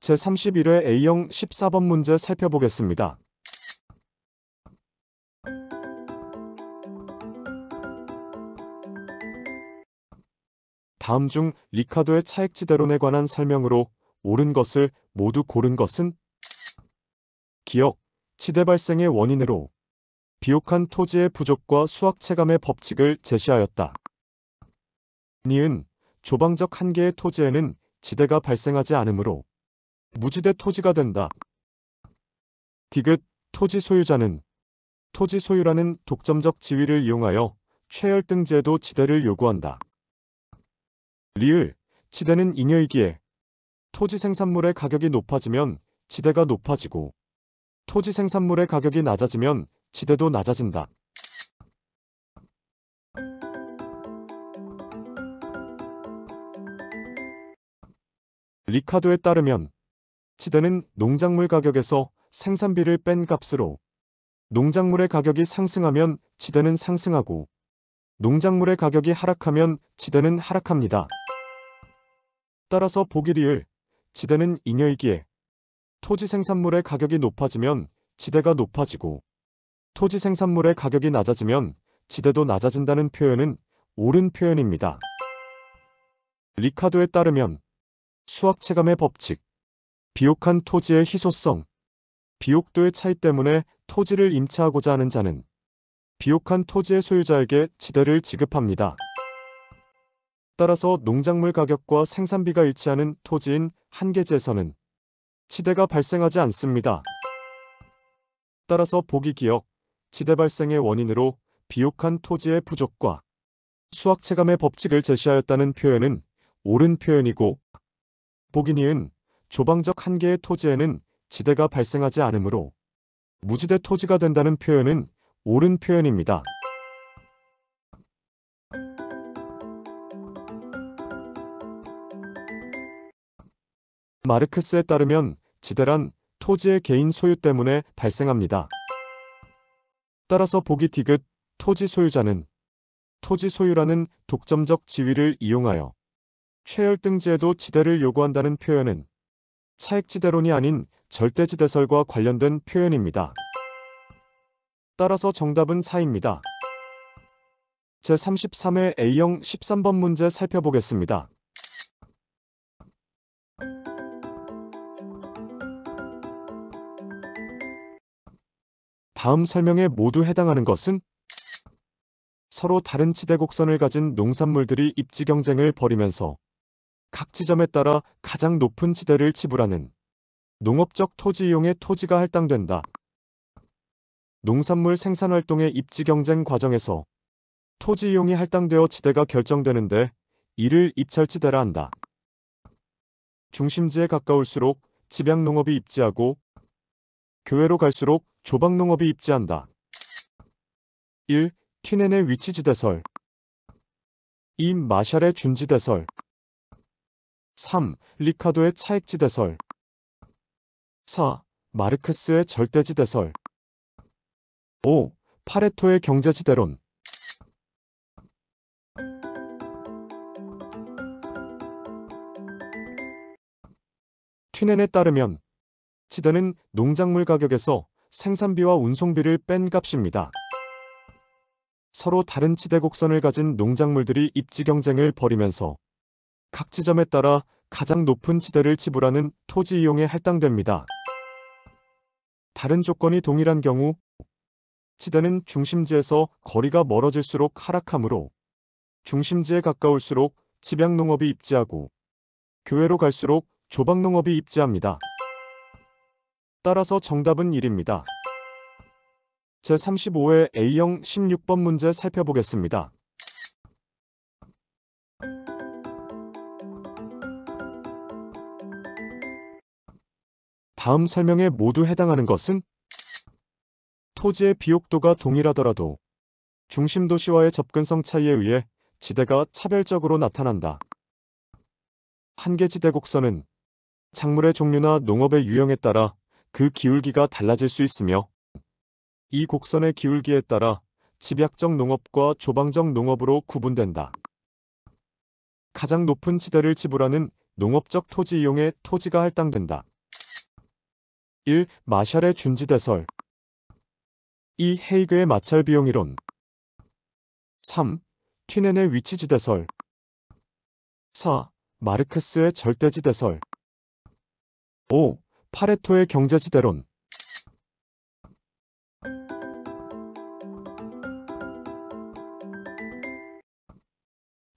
제31회 A형 14번 문제 살펴보겠습니다. 다음 중 리카도의 차액지대론에 관한 설명으로 옳은 것을 모두 고른 것은? 기억, 지대 발생의 원인으로 비옥한 토지의 부족과 수확체감의 법칙을 제시하였다. 니은, 조방적 한 개의 토지에는 지대가 발생하지 않으므로 무지대 토지가 된다. 디귿, 토지 소유자는 토지 소유라는 독점적 지위를 이용하여 최열등제도 지대를 요구한다. 리을, 지대는 잉여이기에 토지 생산물의 가격이 높아지면 지대가 높아지고 토지 생산물의 가격이 낮아지면 지대도 낮아진다. 리카도에 따르면 지대는 농작물 가격에서 생산비를 뺀 값으로 농작물의 가격이 상승하면 지대는 상승하고 농작물의 가격이 하락하면 지대는 하락합니다. 따라서 보기 리을, 지대는 잉여이기에 토지 생산물의 가격이 높아지면 지대가 높아지고 토지 생산물의 가격이 낮아지면 지대도 낮아진다는 표현은 옳은 표현입니다. 리카도에 따르면 수확체감의 법칙, 비옥한 토지의 희소성, 비옥도의 차이 때문에 토지를 임차하고자 하는 자는 비옥한 토지의 소유자에게 지대를 지급합니다. 따라서 농작물 가격과 생산비가 일치하는 토지인 한계지에서는 지대가 발생하지 않습니다. 따라서 보기 기억, 지대 발생의 원인으로 비옥한 토지의 부족과 수확체감의 법칙을 제시하였다는 표현은 옳은 표현이고, 보기 니은, 조방적 한 개의 토지에는 지대가 발생하지 않으므로 무지대 토지가 된다는 표현은 옳은 표현입니다. 마르크스에 따르면 지대란 토지의 개인 소유 때문에 발생합니다. 따라서 보기 디귿, 토지 소유자는 토지 소유라는 독점적 지위를 이용하여 최열등제도 지대를 요구한다는 표현은 차액지대론이 아닌 절대지대설과 관련된 표현입니다. 따라서 정답은 4입니다. 제33회 A형 13번 문제 살펴보겠습니다. 다음 설명에 모두 해당하는 것은? 서로 다른 지대 곡선을 가진 농산물들이 입지 경쟁을 벌이면서 각 지점에 따라 가장 높은 지대를 지불하는 농업적 토지 이용의 토지가 할당된다. 농산물 생산 활동의 입지 경쟁 과정에서 토지 이용이 할당되어 지대가 결정되는데 이를 입찰지대라 한다. 중심지에 가까울수록 집약농업이 입지하고 교외로 갈수록 조방농업이 입지한다. 1. 튀넨의 위치지대설. 2. 마샬의 준지대설. 3. 리카도의 차액지대설. 4. 마르크스의 절대지대설. 5. 파레토의 경제지대론. 튀넨에 따르면 지대는 농작물 가격에서 생산비와 운송비를 뺀 값입니다. 서로 다른 지대 곡선을 가진 농작물들이 입지 경쟁을 벌이면서 각 지점에 따라 가장 높은 지대를 지불하는 토지 이용에 할당됩니다. 다른 조건이 동일한 경우 지대는 중심지에서 거리가 멀어질수록 하락하므로 중심지에 가까울수록 집약농업이 입지하고 교외로 갈수록 조방농업이 입지합니다. 따라서 정답은 1입니다. 제35회 A형 16번 문제 살펴보겠습니다. 다음 설명에 모두 해당하는 것은? 토지의 비옥도가 동일하더라도 중심 도시와의 접근성 차이에 의해 지대가 차별적으로 나타난다. 한계지대 곡선은 작물의 종류나 농업의 유형에 따라 그 기울기가 달라질 수 있으며 이 곡선의 기울기에 따라 집약적 농업과 조방적 농업으로 구분된다. 가장 높은 지대를 지불하는 농업적 토지 이용의 토지가 할당된다. 1. 마샬의 준지대설. 2. 헤이그의 마찰 비용 이론. 3. 퀴넨의 위치지대설. 4. 마르크스의 절대지대설. 5. 파레토의 경제지대론.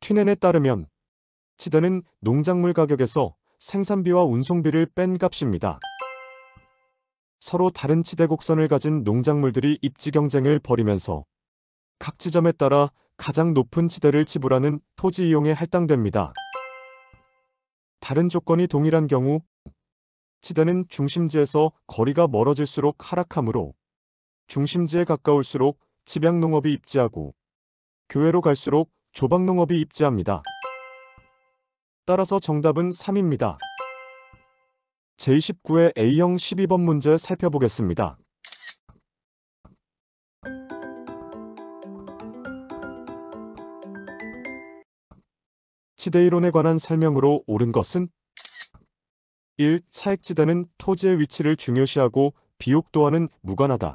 퀴넨에 따르면 지대는 농작물 가격에서 생산비와 운송비를 뺀 값입니다. 서로 다른 지대 곡선을 가진 농작물들이 입지 경쟁을 벌이면서 각 지점에 따라 가장 높은 지대를 지불하는 토지 이용에 할당됩니다. 다른 조건이 동일한 경우 지대는 중심지에서 거리가 멀어질수록 하락하므로 중심지에 가까울수록 집약농업이 입지하고 교외로 갈수록 조박농업이 입지합니다. 따라서 정답은 3입니다. 제29회 A형 12번 문제 살펴보겠습니다. 지대이론에 관한 설명으로 옳은 것은 1. 차액지대는 토지의 위치를 중요시하고 비옥도와는 무관하다.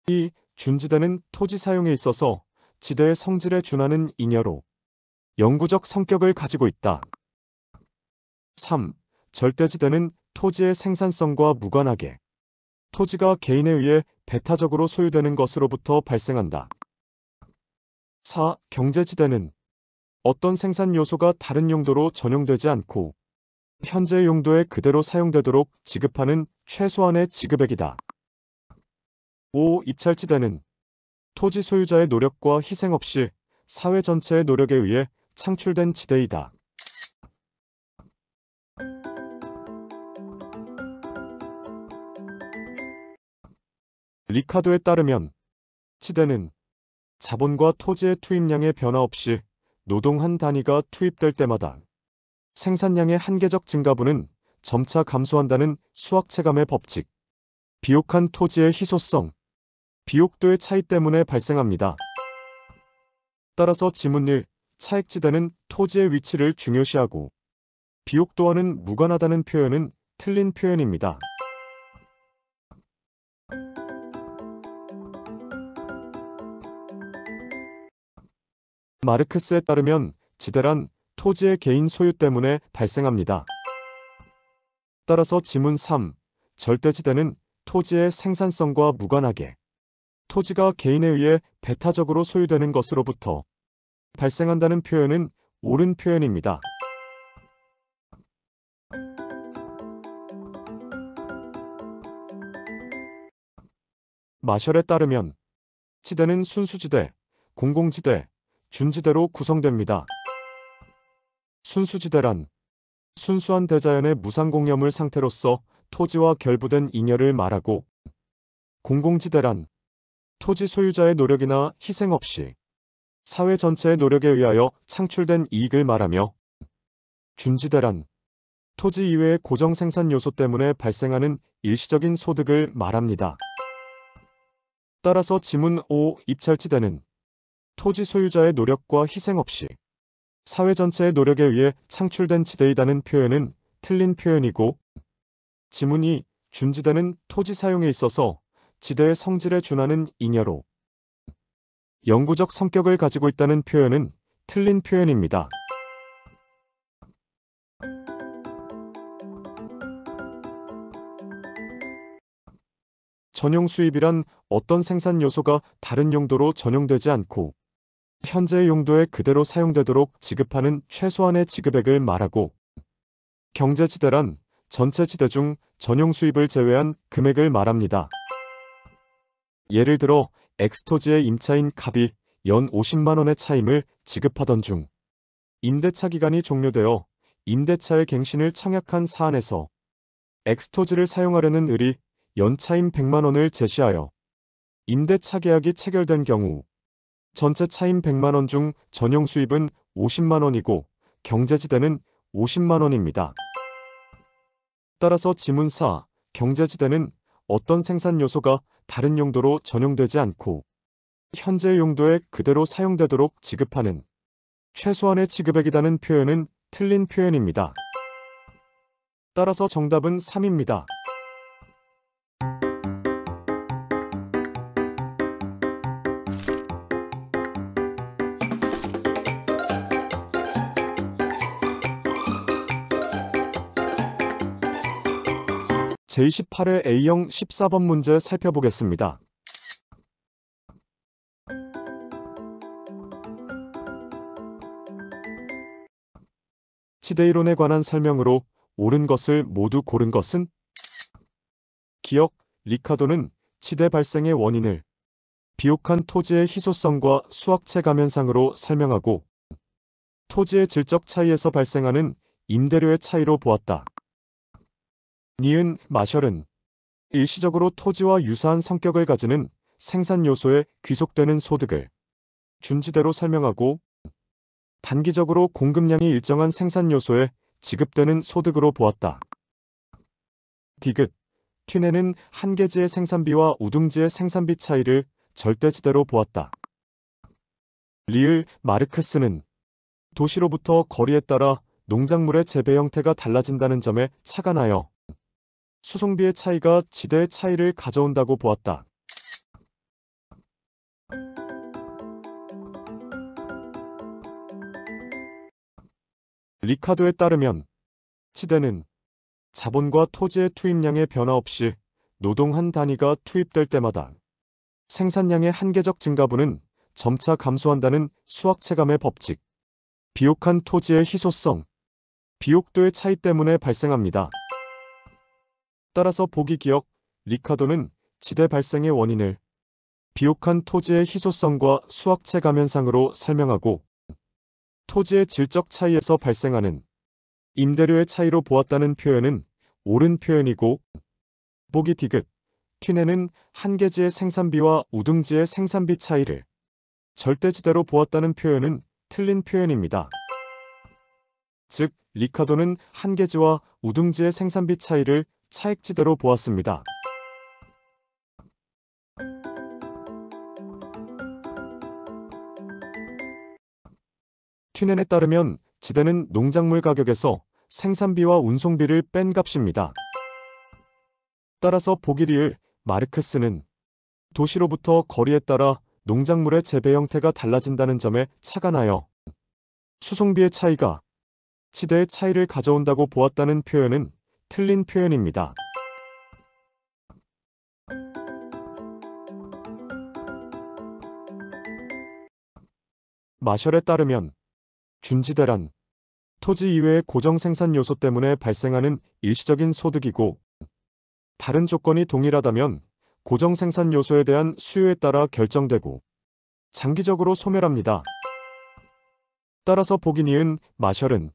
2. 준지대는 토지 사용에 있어서 지대의 성질에 준하는 잉여로 영구적 성격을 가지고 있다. 3. 절대지대는 토지의 생산성과 무관하게 토지가 개인에 의해 배타적으로 소유되는 것으로부터 발생한다. 4. 경제지대는 어떤 생산 요소가 다른 용도로 전용되지 않고 현재의 용도에 그대로 사용되도록 지급하는 최소한의 지급액이다. 5. 입찰지대는 토지 소유자의 노력과 희생 없이 사회 전체의 노력에 의해 창출된 지대이다. 리카도에 따르면 지대는 자본과 토지의 투입량의 변화 없이 노동 한 단위가 투입될 때마다 생산량의 한계적 증가분은 점차 감소한다는 수학체감의 법칙, 비옥한 토지의 희소성, 비옥도의 차이 때문에 발생합니다. 따라서 지문 1. 차액지대는 토지의 위치를 중요시하고 비옥도와는 무관하다는 표현은 틀린 표현입니다. 마르크스에 따르면 지대란 토지의 개인 소유 때문에 발생합니다. 따라서 지문 3. 절대지대는 토지의 생산성과 무관하게 토지가 개인에 의해 배타적으로 소유되는 것으로부터 발생한다는 표현은 옳은 표현입니다. 마셜에 따르면 지대는 순수지대, 공공지대, 준지대로 구성됩니다. 순수지대란 순수한 대자연의 무상공여물 상태로서 토지와 결부된 잉여를 말하고, 공공지대란 토지 소유자의 노력이나 희생 없이 사회 전체의 노력에 의하여 창출된 이익을 말하며, 준지대란 토지 이외의 고정 생산 요소 때문에 발생하는 일시적인 소득을 말합니다. 따라서 지문 5. 입찰지대는 토지 소유자의 노력과 희생 없이 사회 전체의 노력에 의해 창출된 지대이다는 표현은 틀린 표현이고, 지문 2. 준지대는 토지 사용에 있어서 지대의 성질에 준하는 잉여로 영구적 성격을 가지고 있다는 표현은 틀린 표현입니다. 전용 수입이란 어떤 생산 요소가 다른 용도로 전용되지 않고 현재의 용도에 그대로 사용되도록 지급하는 최소한의 지급액을 말하고, 경제지대란 전체 지대 중 전용 수입을 제외한 금액을 말합니다. 예를 들어 X토지의 임차인 갑이 연 50만 원의 차임을 지급하던 중 임대차 기간이 종료되어 임대차의 갱신을 청약한 사안에서 X토지를 사용하려는 을이 연차임 100만 원을 제시하여 임대차 계약이 체결된 경우 전체 차임 100만 원 중 전용 수입은 50만 원이고 경제지대는 50만 원입니다. 따라서 지문 4. 경제지대는 어떤 생산 요소가 다른 용도로 전용되지 않고 현재 용도에 그대로 사용되도록 지급하는 최소한의 지급액이라는 표현은 틀린 표현입니다. 따라서 정답은 3입니다. 제28회 A형 14번 문제 살펴보겠습니다. 치대이론에 관한 설명으로 옳은 것을 모두 고른 것은? 기억, 리카도는 치대 발생의 원인을 비옥한 토지의 희소성과 수학체 가면상으로 설명하고 토지의 질적 차이에서 발생하는 임대료의 차이로 보았다. 니은, 마셜은 일시적으로 토지와 유사한 성격을 가지는 생산 요소에 귀속되는 소득을 준지대로 설명하고 단기적으로 공급량이 일정한 생산 요소에 지급되는 소득으로 보았다. 디귿, 튠에는 한계지의 생산비와 우등지의 생산비 차이를 절대지대로 보았다. 리을, 마르크스는 도시로부터 거리에 따라 농작물의 재배 형태가 달라진다는 점에 착안하여 수송비의 차이가 지대의 차이를 가져온다고 보았다. 리카도에 따르면 치대는 자본과 토지의 투입량의 변화 없이 노동 한 단위가 투입될 때마다 생산량의 한계적 증가분은 점차 감소한다는 수학체감의 법칙, 비옥한 토지의 희소성, 비옥도의 차이 때문에 발생합니다. 따라서 보기 기억, 리카도는 치대 발생의 원인을 비옥한 토지의 희소성과 수학체 가면상으로 설명하고 토지의 질적 차이에서 발생하는 임대료의 차이로 보았다는 표현은 옳은 표현이고 보기 디귿, 튠에는 한계지의 생산비와 우등지의 생산비 차이를 절대지대로 보았다는 표현은 틀린 표현입니다. 즉, 리카도는 한계지와 우등지의 생산비 차이를 차액지대로 보았습니다. 튠엔에 따르면 지대는 농작물 가격에서 생산비와 운송비를 뺀 값입니다. 따라서 보기 리을, 마르크스는 도시로부터 거리에 따라 농작물의 재배 형태가 달라진다는 점에 착안하여 수송비의 차이가 치대의 차이를 가져온다고 보았다는 표현은 틀린 표현입니다. 마셜에 따르면 준지대란 토지 이외의 고정 생산 요소 때문에 발생하는 일시적인 소득이고 다른 조건이 동일하다면 고정 생산 요소에 대한 수요에 따라 결정되고 장기적으로 소멸합니다. 따라서 보기 니은, 마셜은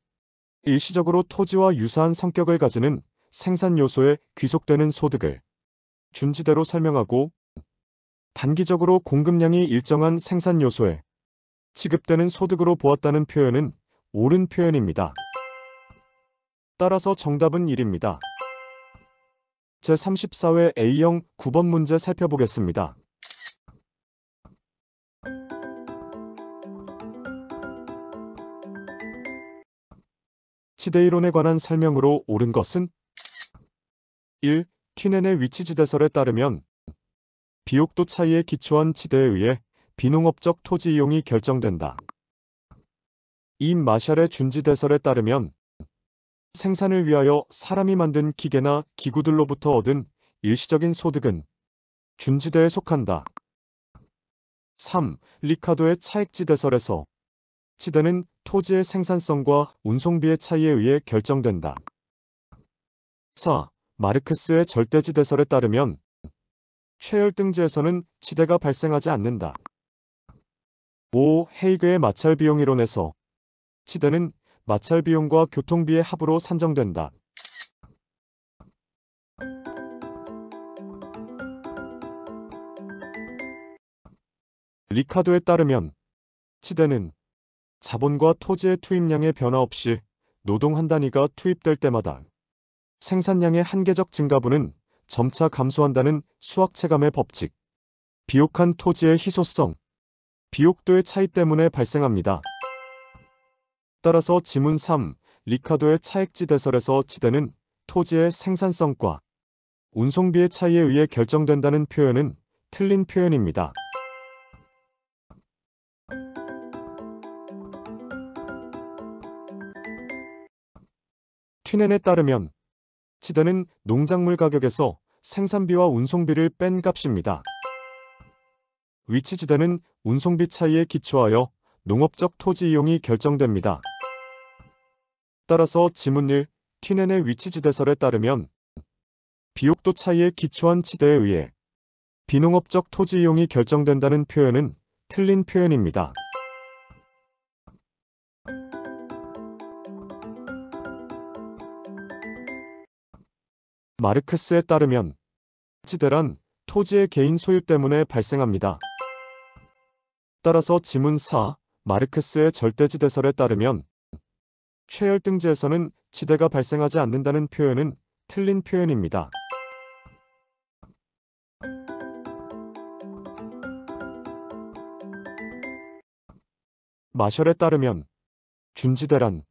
일시적으로 토지와 유사한 성격을 가지는 생산 요소에 귀속되는 소득을 준지대로 설명하고 단기적으로 공급량이 일정한 생산 요소에 지급되는 소득으로 보았다는 표현은 옳은 표현입니다. 따라서 정답은 1입니다. 제34회 A형 9번 문제 살펴보겠습니다. 치대이론에 관한 설명으로 옳은 것은? 1. 튠엔의 위치지대설에 따르면 비옥도 차이에 기초한 지대에 의해 비농업적 토지 이용이 결정된다. 2. 마샬의 준지대설에 따르면 생산을 위하여 사람이 만든 기계나 기구들로부터 얻은 일시적인 소득은 준지대에 속한다. 3. 리카도의 차액지대설에서 지대는 토지의 생산성과 운송비의 차이에 의해 결정된다. 4. 마르크스의 절대지대설에 따르면 최열등지에서는 지대가 발생하지 않는다. 5. 헤이그의 마찰비용이론에서 지대는 마찰비용과 교통비의 합으로 산정된다. 리카도에 따르면 지대는 자본과 토지의 투입량의 변화 없이 노동 한 단위가 투입될 때마다 생산량의 한계적 증가분은 점차 감소한다는 수학체감의 법칙, 비옥한 토지의 희소성, 비옥도의 차이 때문에 발생합니다. 따라서 지문 3, 리카도의 차액지대설에서 지대는 토지의 생산성과 운송비의 차이에 의해 결정된다는 표현은 틀린 표현입니다. 튠엔에 따르면 지대는 농작물 가격에서 생산비와 운송비를 뺀 값입니다. 위치지대는 운송비 차이에 기초하여 농업적 토지 이용이 결정됩니다. 따라서 지문 1, 퀴넨의 위치지대설에 따르면 비옥도 차이에 기초한 지대에 의해 비농업적 토지 이용이 결정된다는 표현은 틀린 표현입니다. 마르크스에 따르면 지대란 토지의 개인 소유 때문에 발생합니다. 따라서 지문 4, 마르크스의 절대지대설에 따르면 최열등지에서는 지대가 발생하지 않는다는 표현은 틀린 표현입니다. 마셜에 따르면 준지대란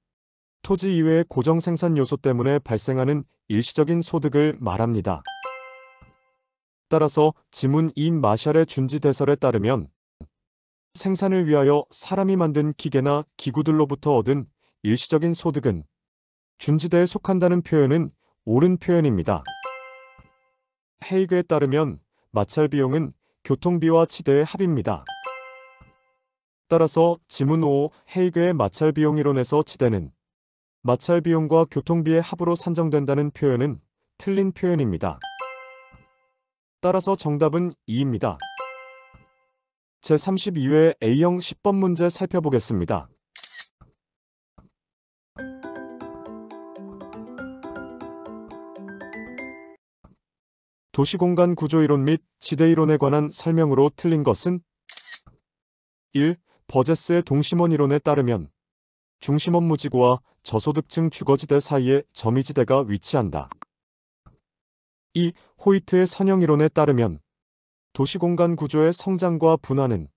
토지 이외의 고정 생산 요소 때문에 발생하는 일시적인 소득을 말합니다. 따라서 지문 2 마셜의 준지대설에 따르면 생산을 위하여 사람이 만든 기계나 기구들로부터 얻은 일시적인 소득은 준지대에 속한다는 표현은 옳은 표현입니다. 헤이그에 따르면 마찰 비용은 교통비와 지대의 합입니다. 따라서 지문 5 헤이그의 마찰 비용 이론에서 지대는 마찰 비용과 교통비의 합으로 산정된다는 표현은 틀린 표현입니다. 따라서 정답은 2입니다. 제32회 A형 10번 문제 살펴보겠습니다. 도시공간 구조이론 및 지대이론에 관한 설명으로 틀린 것은 1. 버제스의 동심원 이론에 따르면 중심원 무지구와 저소득층 주거지대 사이에 점이지대가 위치한다. 2. 호이트의 선형 이론에 따르면 도시공간 구조의 성장과 분화는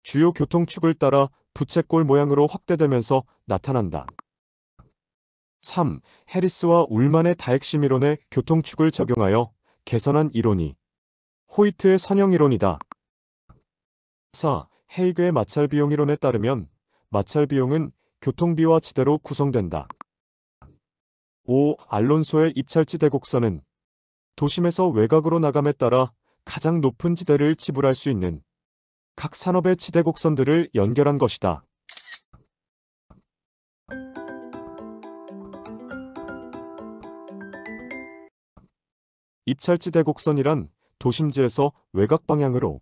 주요 교통축을 따라 부채꼴 모양으로 확대되면서 나타난다. 3. 해리스와 울만의 다핵심 이론의 교통축을 적용하여 개선한 이론이 호이트의 선형 이론이다. 4. 헤이그의 마찰 비용 이론에 따르면 마찰 비용은 교통비와 지대로 구성된다. 5. 알론소의 입찰지대 곡선은 도심에서 외곽으로 나감에 따라 가장 높은 지대를 지불할 수 있는 각 산업의 지대 곡선들을 연결한 것이다. 입찰지대 곡선이란 도심지에서 외곽 방향으로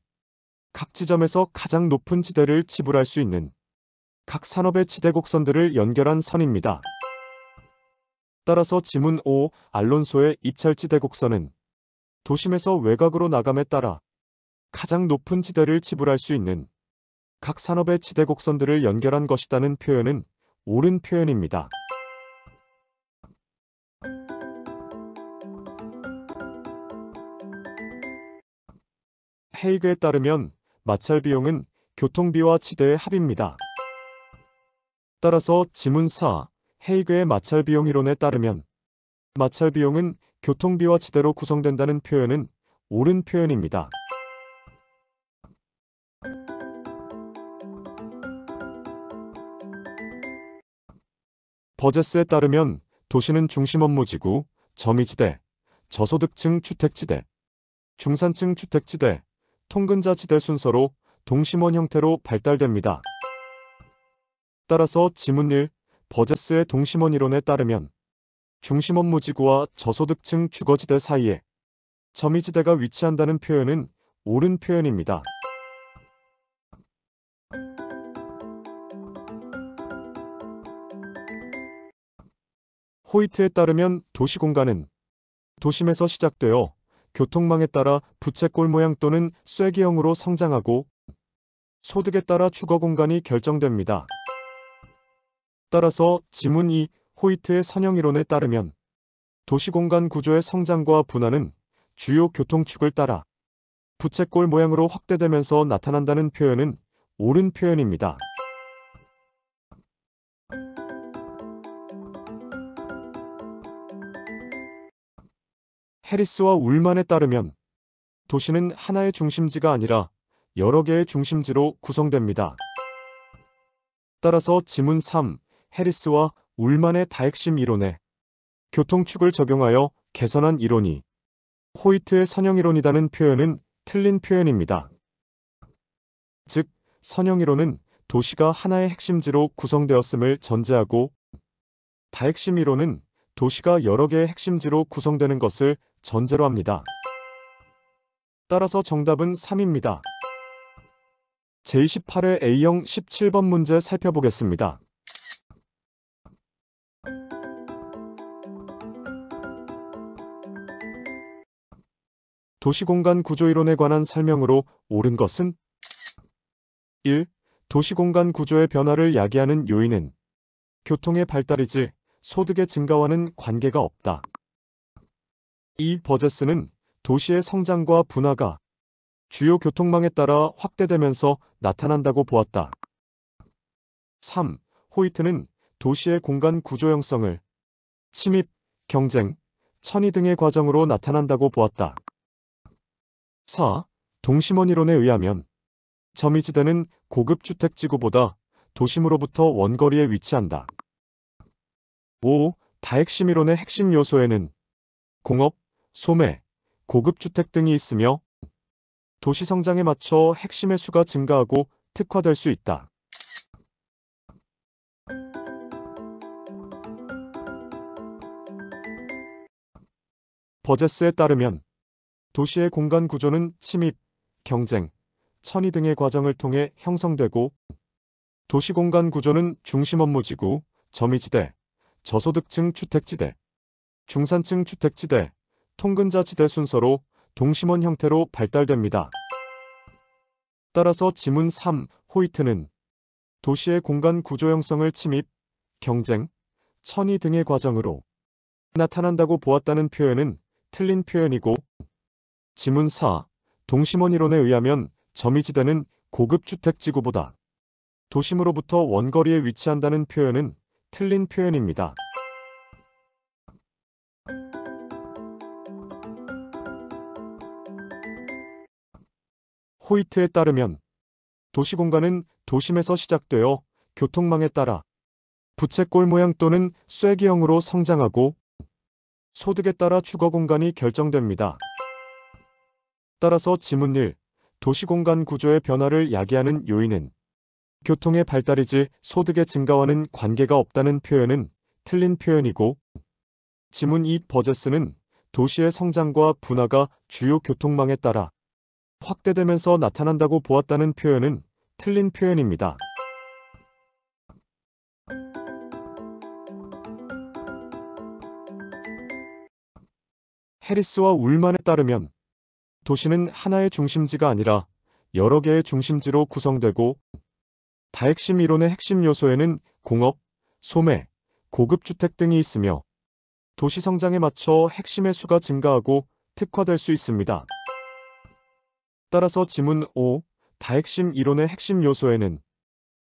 각 지점에서 가장 높은 지대를 지불할 수 있는 각 산업의 지대 곡선들을 연결한 선입니다. 따라서 지문 5 알론소의 입찰지대 곡선은 도심에서 외곽으로 나감에 따라 가장 높은 지대를 지불할 수 있는 각 산업의 지대 곡선들을 연결한 것이라는 표현은 옳은 표현입니다. 헤이그에 따르면 마찰 비용은 교통비와 지대의 합입니다. 따라서 지문 4 헤이그의 마찰 비용 이론에 따르면 마찰 비용은 교통비와 지대로 구성된다는 표현은 옳은 표현입니다. 버제스에 따르면 도시는 중심 업무지구, 점이지대, 저소득층 주택지대, 중산층 주택지대, 통근자지대 순서로 동심원 형태로 발달됩니다. 따라서 지문 1 버제스의 동심원 이론에 따르면 중심 업무지구와 저소득층 주거지대 사이에 점이지대가 위치한다는 표현은 옳은 표현입니다. 호이트에 따르면 도시공간은 도심에서 시작되어 교통망에 따라 부채꼴 모양 또는 쐐기형으로 성장하고 소득에 따라 주거공간이 결정됩니다. 따라서 지문 2 호이트의 선형 이론에 따르면 도시공간 구조의 성장과 분화는 주요 교통축을 따라 부채꼴 모양으로 확대되면서 나타난다는 표현은 옳은 표현입니다. 해리스와 울만에 따르면 도시는 하나의 중심지가 아니라 여러 개의 중심지로 구성됩니다. 따라서 지문 3 해리스와 울만의 다핵심 이론에 교통축을 적용하여 개선한 이론이 호이트의 선형이론이다는 표현은 틀린 표현입니다. 즉, 선형이론은 도시가 하나의 핵심지로 구성되었음을 전제하고 다핵심 이론은 도시가 여러 개의 핵심지로 구성되는 것을 전제로 합니다. 따라서 정답은 3입니다. 제28회 A형 17번 문제 살펴보겠습니다. 도시공간 구조이론에 관한 설명으로 옳은 것은 1. 도시공간 구조의 변화를 야기하는 요인은 교통의 발달이지 소득의 증가와는 관계가 없다. 2. 버제스는 도시의 성장과 분화가 주요 교통망에 따라 확대되면서 나타난다고 보았다. 3. 호이트는 도시의 공간 구조 형성을 침입, 경쟁, 천이 등의 과정으로 나타난다고 보았다. 4. 동심원 이론에 의하면 점이지대는 고급 주택지구보다 도심으로부터 원거리에 위치한다. 5. 다핵심 이론의 핵심 요소에는 공업, 소매, 고급 주택 등이 있으며 도시 성장에 맞춰 핵심의 수가 증가하고 특화될 수 있다. 버제스에 따르면 도시의 공간 구조는 침입, 경쟁, 천이 등의 과정을 통해 형성되고 도시 공간 구조는 중심 업무지구, 점이지대, 저소득층 주택지대, 중산층 주택지대, 통근자지대 순서로 동심원 형태로 발달됩니다. 따라서 지문 3, 호이트는 도시의 공간 구조 형성을 침입, 경쟁, 천이 등의 과정으로 나타난다고 보았다는 표현은 틀린 표현이고 지문 4, 동심원 이론에 의하면 점이지대는 고급 주택지구보다 도심으로부터 원거리에 위치한다는 표현은 틀린 표현입니다. 호이트에 따르면 도시공간은 도심에서 시작되어 교통망에 따라 부채꼴 모양 또는 쐐기형으로 성장하고 소득에 따라 주거공간이 결정됩니다. 따라서 지문 1, 도시공간 구조의 변화를 야기하는 요인은 교통의 발달이지 소득의 증가와는 관계가 없다는 표현은 틀린 표현이고 지문 2, 버제스는 도시의 성장과 분화가 주요 교통망에 따라 확대되면서 나타난다고 보았다는 표현은 틀린 표현입니다. 해리스와 울만에 따르면 도시는 하나의 중심지가 아니라 여러 개의 중심지로 구성되고 다핵심 이론의 핵심 요소에는 공업, 소매, 고급 주택 등이 있으며 도시 성장에 맞춰 핵심의 수가 증가하고 특화될 수 있습니다. 따라서 지문 5, 다핵심 이론의 핵심 요소에는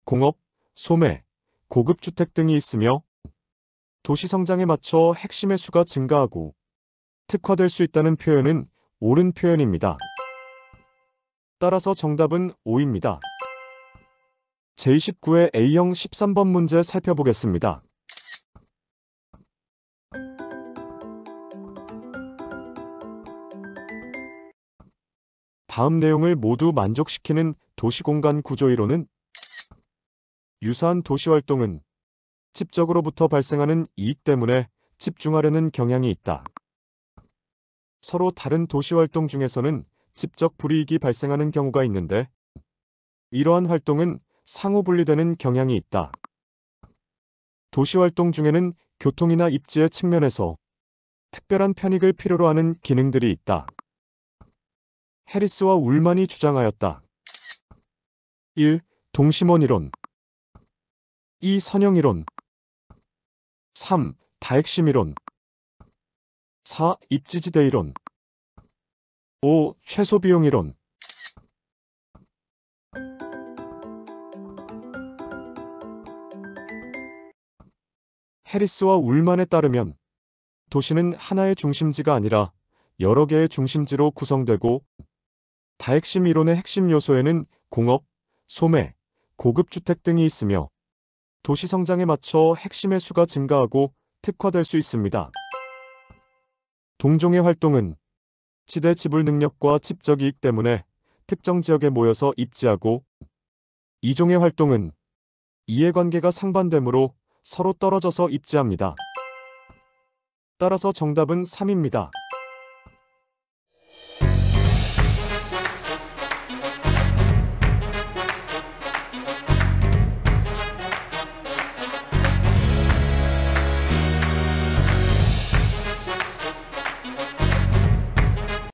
공업, 소매, 고급 주택 등이 있으며 도시 성장에 맞춰 핵심의 수가 증가하고 특화될 수 있다는 표현은 옳은 표현입니다. 따라서 정답은 5입니다. 제29회 A형 13번 문제 살펴보겠습니다. 다음 내용을 모두 만족시키는 도시공간 구조이론은 유사한 도시활동은 집적으로부터 발생하는 이익 때문에 집중하려는 경향이 있다. 서로 다른 도시활동 중에서는 집적 불이익이 발생하는 경우가 있는데 이러한 활동은 상호 분리되는 경향이 있다. 도시활동 중에는 교통이나 입지의 측면에서 특별한 편익을 필요로 하는 기능들이 있다. 해리스와 울만이 주장하였다. 1. 동심원 이론 2. 선형 이론 3. 다핵심 이론 4. 입지지대 이론 5. 최소비용 이론 해리스와 울만에 따르면 도시는 하나의 중심지가 아니라 여러 개의 중심지로 구성되고 다핵심 이론의 핵심 요소에는 공업, 소매, 고급 주택 등이 있으며 도시 성장에 맞춰 핵심의 수가 증가하고 특화될 수 있습니다. 동종의 활동은 치대 지불 능력과 집적 이익 때문에 특정 지역에 모여서 입지하고, 이종의 활동은 이해관계가 상반되므로 서로 떨어져서 입지합니다. 따라서 정답은 3입니다.